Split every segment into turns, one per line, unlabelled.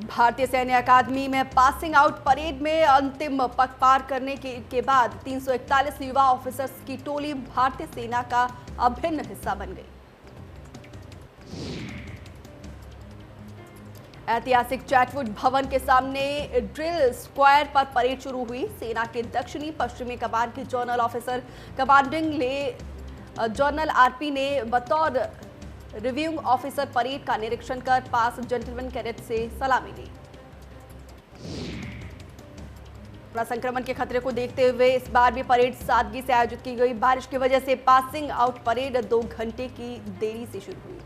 भारतीय सैन्य अकादमी में पासिंग आउट परेड में अंतिम पग पार करने के बाद 341 युवा ऑफिसर्स की टोली भारतीय सेना का अभिन्न हिस्सा बन गई। ऐतिहासिक चैटवुड भवन के सामने ड्रिल स्क्वायर पर परेड शुरू हुई। सेना के दक्षिणी पश्चिमी कमान के जनरल ऑफिसर कमांडिंग ले जनरल आरपी ने बतौर रिव्यूइंग ऑफिसर परेड का निरीक्षण कर पास जेंटलमैन कैडेट से सलामी ली। कोरोना संक्रमण के खतरे को देखते हुए इस बार भी परेड सादगी से आयोजित की गई। बारिश की वजह से पासिंग आउट परेड 2 घंटे की देरी से शुरू हुई।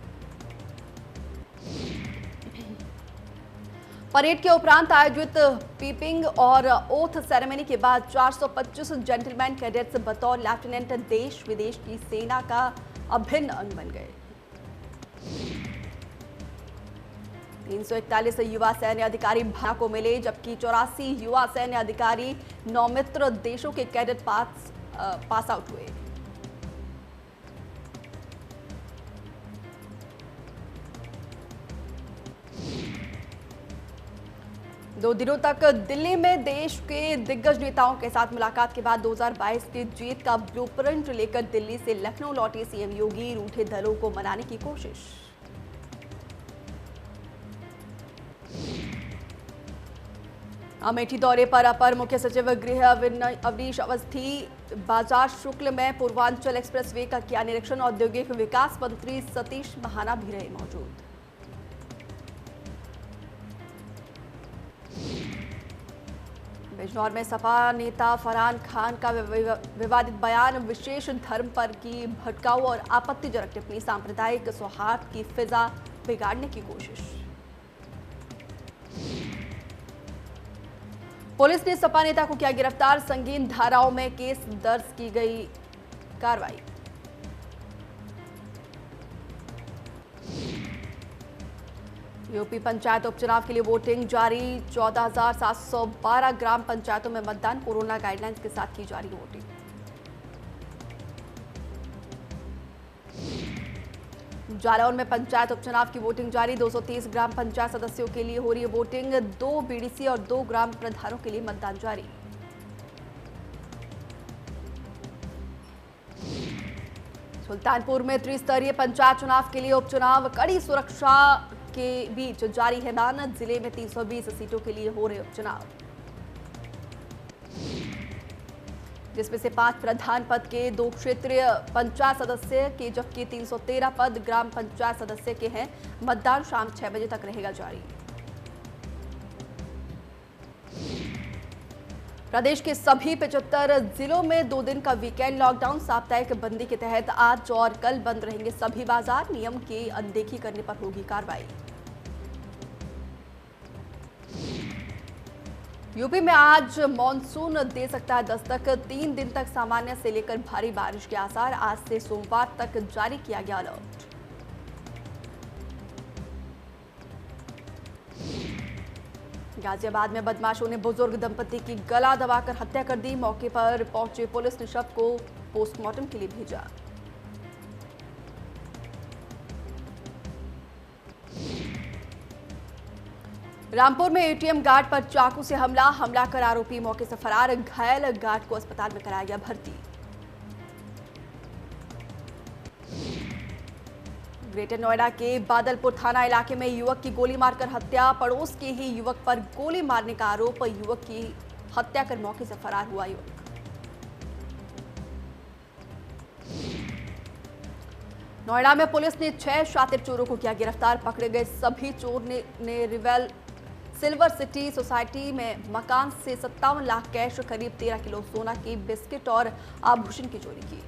परेड के उपरांत आयोजित पीपिंग और ओथ सेरेमनी के बाद 425 जेंटलमैन कैडेट्स बतौर लेफ्टिनेंट देश विदेश की सेना का अभिन्न अंग बन गए। 341 युवा सैन्य अधिकारी भारत को मिले, जबकि 84 युवा सैन्य अधिकारी 9 मित्र देशों के कैडेट पास आउट हुए। दो दिनों तक दिल्ली में देश के दिग्गज नेताओं के साथ मुलाकात के बाद 2022 की जीत का ब्लूप्रिंट लेकर दिल्ली से लखनऊ लौटे सीएम योगी। रूठे दलों को मनाने की कोशिश। अमेठी दौरे पर अपर मुख्य सचिव गृह अवनीश अवस्थी, बाजार शुक्ल में पूर्वांचल एक्सप्रेसवे का किया निरीक्षण। औद्योगिक विकास मंत्री सतीश महाना भी रहे मौजूद। बिजनौर में सपा नेता फरहान खान का विवादित बयान, विशेष धर्म पर की भड़काऊ और आपत्तिजनक टिप्पणी, सांप्रदायिक सौहार्द की फिजा बिगाड़ने की कोशिश। पुलिस ने सपा नेता को किया गिरफ्तार, संगीन धाराओं में केस दर्ज की गई कार्रवाई। यूपी पंचायत उपचुनाव के लिए वोटिंग जारी, 14,712 ग्राम पंचायतों में मतदान, कोरोना गाइडलाइंस के साथ की जारी वोटिंग। जालौन में पंचायत उपचुनाव की वोटिंग जारी, 230 ग्राम पंचायत सदस्यों के लिए हो रही है वोटिंग, 2 बीडीसी और 2 ग्राम प्रधानों के लिए मतदान जारी। सुल्तानपुर में त्रिस्तरीय पंचायत चुनाव के लिए उपचुनाव, कड़ी सुरक्षा के बीच जारी है मतदान, जिले में 320 सीटों के लिए हो रहे उपचुनाव, जिसमें से 5 प्रधान पद के, 2 क्षेत्रीय पंचायत सदस्य के, जबकि 313 पद ग्राम पंचायत सदस्य के हैं। मतदान शाम 6 बजे तक रहेगा जारी। प्रदेश के सभी 75 जिलों में 2 दिन का वीकेंड लॉकडाउन, साप्ताहिक बंदी के तहत आज और कल बंद रहेंगे सभी बाजार, नियम की अनदेखी करने पर होगी कार्रवाई। यूपी में आज मॉनसून दे सकता है दस्तक, 3 दिन तक सामान्य से लेकर भारी बारिश के आसार, आज से सोमवार तक जारी किया गया अलर्ट। गाजियाबाद में बदमाशों ने बुजुर्ग दंपति की गला दबाकर हत्या कर दी, मौके पर पहुंचे पुलिस ने शव को पोस्टमार्टम के लिए भेजा। रामपुर में एटीएम गार्ड पर चाकू से हमला कर आरोपी मौके से फरार, घायल गार्ड को अस्पताल में कराया गया भर्ती। ग्रेटर नोएडा के बादलपुर थाना इलाके में युवक की गोली मारकर हत्या, पड़ोस के ही युवक पर गोली मारने का आरोप, युवक की हत्या कर मौके से फरार हुआ युवक। नोएडा में पुलिस ने 6 शातिर चोरों को किया गिरफ्तार, पकड़े गए सभी चोर ने रिवेल सिल्वर सिटी सोसाइटी में मकान से 57 लाख कैश, करीब 13 किलो सोना की बिस्किट और आभूषण की चोरी की।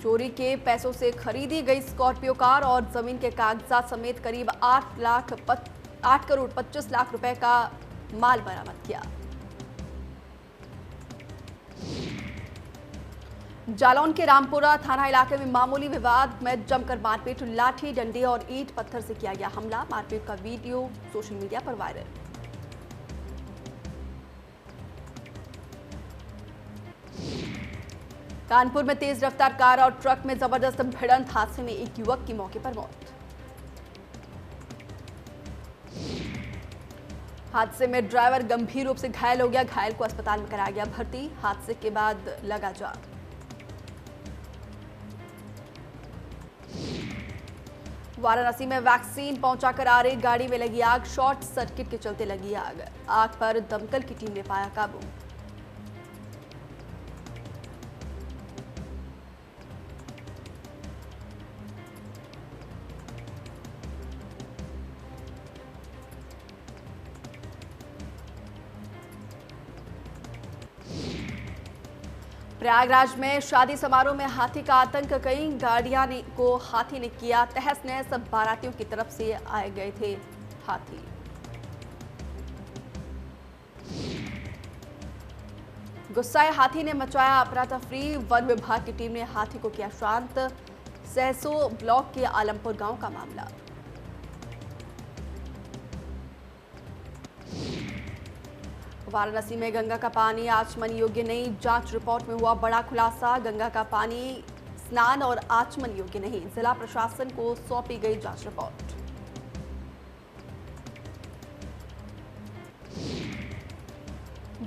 चोरी के पैसों से खरीदी गई स्कॉर्पियो कार और जमीन के कागजात समेत करीब 8 करोड़ 25 लाख रुपए का माल बरामद किया। जालौन के रामपुरा थाना इलाके में मामूली विवाद में जमकर मारपीट, लाठी डंडे और ईंट पत्थर से किया गया हमला, मारपीट का वीडियो सोशल मीडिया पर वायरल। कानपुर में तेज रफ्तार कार और ट्रक में जबरदस्त भिड़ंत, हादसे में एक युवक की मौके पर मौत। हादसे में ड्राइवर गंभीर रूप से घायल हो गया। घायल को अस्पताल में कराया गया भर्ती। हादसे के बाद लगा जाम। वाराणसी में वैक्सीन पहुंचाकर आ रही गाड़ी में लगी आग। शॉर्ट सर्किट के चलते लगी आग। आग पर दमकल की टीम ने पाया काबू। प्रयागराज में शादी समारोह में हाथी का आतंक। कई गाड़ियां को हाथी ने किया तहस नहस। बारातियों की तरफ से आए गए थे हाथी। गुस्साए हाथी ने मचाया अफरा तफरी। वन विभाग की टीम ने हाथी को किया शांत। सहसो ब्लॉक के आलमपुर गांव का मामला। वाराणसी में गंगा का पानी आचमन योग्य नहीं। जांच रिपोर्ट में हुआ बड़ा खुलासा। गंगा का पानी स्नान और आचमन योग्य नहीं। जिला प्रशासन को सौंपी गई जांच रिपोर्ट।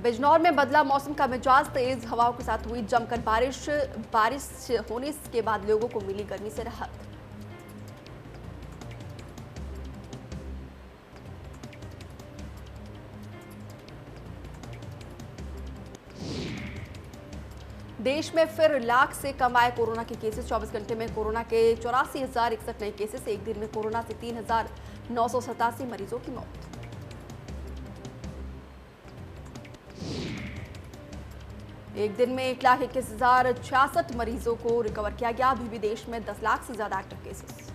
बिजनौर में बदला मौसम का मिजाज। तेज हवाओं के साथ हुई जमकर बारिश होने के बाद लोगों को मिली गर्मी से राहत। देश में फिर लाख से कम आए कोरोना के केसेस। 24 घंटे में कोरोना के 84,061 नए केसेस। एक दिन में कोरोना से 3,987 मरीजों की मौत। एक दिन में 1,21,066 मरीजों को रिकवर किया गया। अभी भी देश में 10 लाख से ज्यादा एक्टिव केसेस।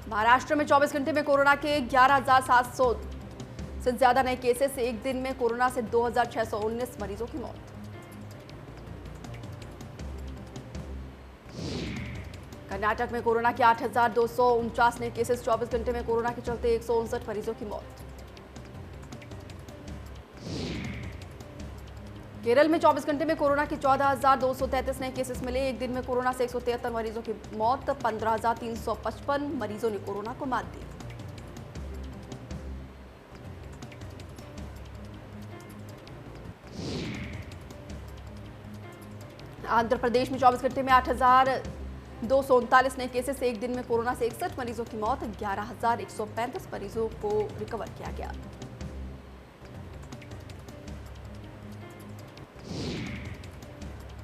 महाराष्ट्र में 24 घंटे में कोरोना के 11,700 से ज्यादा नए केसेस। एक दिन में कोरोना से 2,619 मरीजों की मौत। कर्नाटक में कोरोना के 8,249 नए केसेस। 24 घंटे में कोरोना के चलते 159 मरीजों की मौत। केरल में 24 घंटे में कोरोना के 14,233 नए केसेस मिले। एक दिन में कोरोना से 173 मरीजों की मौत। 15,355 मरीजों ने कोरोना को मात दी। आंध्र प्रदेश में 24 घंटे में 8,239 नए केसेस। एक दिन में कोरोना से 61 मरीजों की मौत। 11,135 मरीजों को रिकवर किया गया।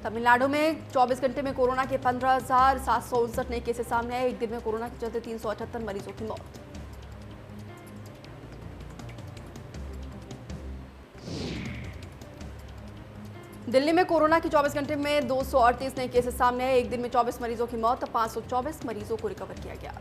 तमिलनाडु में 24 घंटे में कोरोना के 15,759 नए केसेस सामने आए। एक दिन में कोरोना के चलते 378 मरीजों की मौत। दिल्ली में कोरोना के 24 घंटे में 238 नए केसेस सामने आए। एक दिन में 24 मरीजों की मौत। 524 मरीजों को रिकवर किया गया।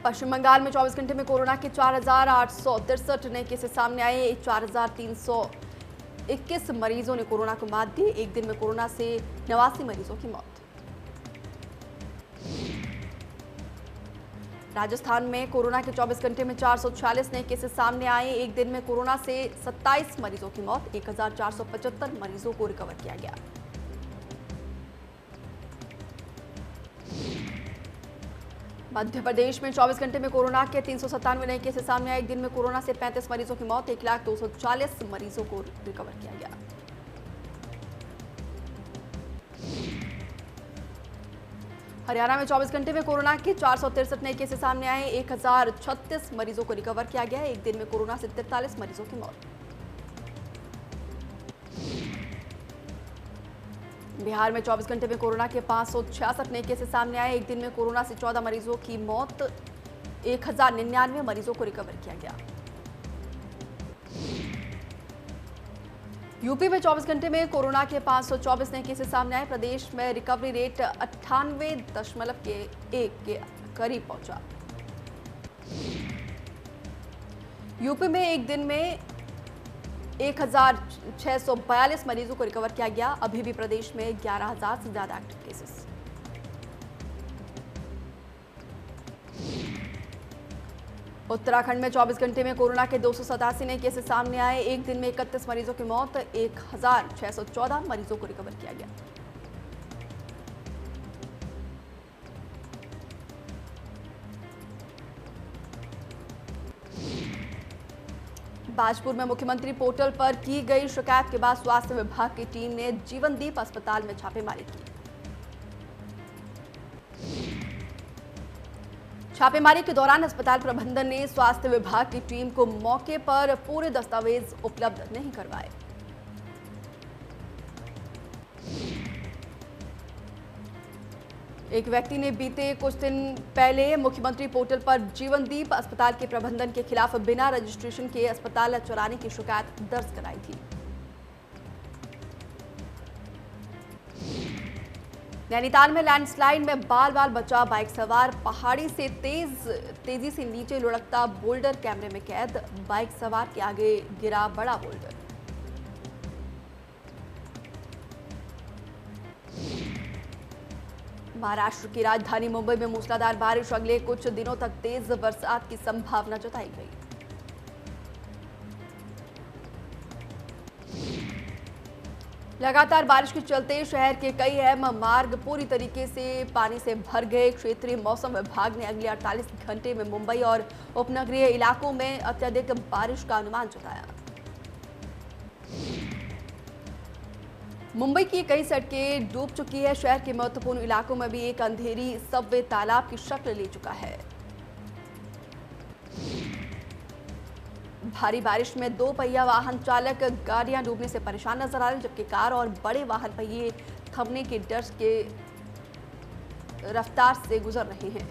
पश्चिम बंगाल में 24 घंटे में कोरोना के 4,863 नए केसेस सामने आए। 4,321 मरीजों ने कोरोना को मात दी। एक दिन में कोरोना से 89 मरीजों की मौत। राजस्थान में कोरोना के 24 घंटे में 446 नए केसेस सामने आए। एक दिन में कोरोना से 27 मरीजों की मौत। 1,475 मरीजों को रिकवर किया गया। मध्य प्रदेश में 24 घंटे में कोरोना के 397 नए केसेस सामने आए। एक दिन में कोरोना से 35 मरीजों की मौत। 1,240 मरीजों को रिकवर किया गया। हरियाणा में 24 घंटे में कोरोना के 463 नए केसेस सामने आए। 1,036 मरीजों को रिकवर किया गया। एक दिन में कोरोना से 43 मरीजों की मौत। बिहार में 24 घंटे में कोरोना के 566 नए केसेस सामने आए। एक दिन में कोरोना से 14 मरीजों की मौत। 1,099 मरीजों को रिकवर किया गया। यूपी में 24 घंटे में कोरोना के 524 नए केसेस सामने आए। प्रदेश में रिकवरी रेट 98.1 के करीब पहुंचा। यूपी में एक दिन में 1,642 मरीजों को रिकवर किया गया। अभी भी प्रदेश में 11,000 से ज्यादा एक्टिव केसेस। उत्तराखंड में 24 घंटे में कोरोना के 287 नए केसेस सामने आए। एक दिन में 31 मरीजों की मौत। 1,614 मरीजों को रिकवर किया गया। बाजपुर में मुख्यमंत्री पोर्टल पर की गई शिकायत के बाद स्वास्थ्य विभाग की टीम ने जीवनदीप अस्पताल में छापेमारी की। छापेमारी के दौरान अस्पताल प्रबंधन ने स्वास्थ्य विभाग की टीम को मौके पर पूरे दस्तावेज उपलब्ध नहीं करवाए। एक व्यक्ति ने बीते कुछ दिन पहले मुख्यमंत्री पोर्टल पर जीवनदीप अस्पताल के प्रबंधन के खिलाफ बिना रजिस्ट्रेशन के अस्पताल चुराने की शिकायत दर्ज कराई थी। नैनीताल में लैंडस्लाइड में बाल बाल बचा बाइक सवार, पहाड़ी से तेजी से नीचे लुढ़कता बोल्डर कैमरे में कैद, बाइक सवार के आगे गिरा बड़ा बोल्डर। महाराष्ट्र की राजधानी मुंबई में मूसलाधार बारिश, अगले कुछ दिनों तक तेज बरसात की संभावना जताई गई। लगातार बारिश के चलते शहर के कई अहम मार्ग पूरी तरीके से पानी से भर गए। क्षेत्रीय मौसम विभाग ने अगले 48 घंटे में मुंबई और उपनगरीय इलाकों में अत्यधिक बारिश का अनुमान जताया। मुंबई की कई सड़कें डूब चुकी है। शहर के महत्वपूर्ण इलाकों में भी एक अंधेरी सबवे तालाब की शक्ल ले चुका है। भारी बारिश में 2 पहिया वाहन चालक गाड़ियां डूबने से परेशान नजर आ रहे हैं, जबकि कार और बड़े वाहन पहिए थमने के डर के रफ्तार से गुजर रहे हैं।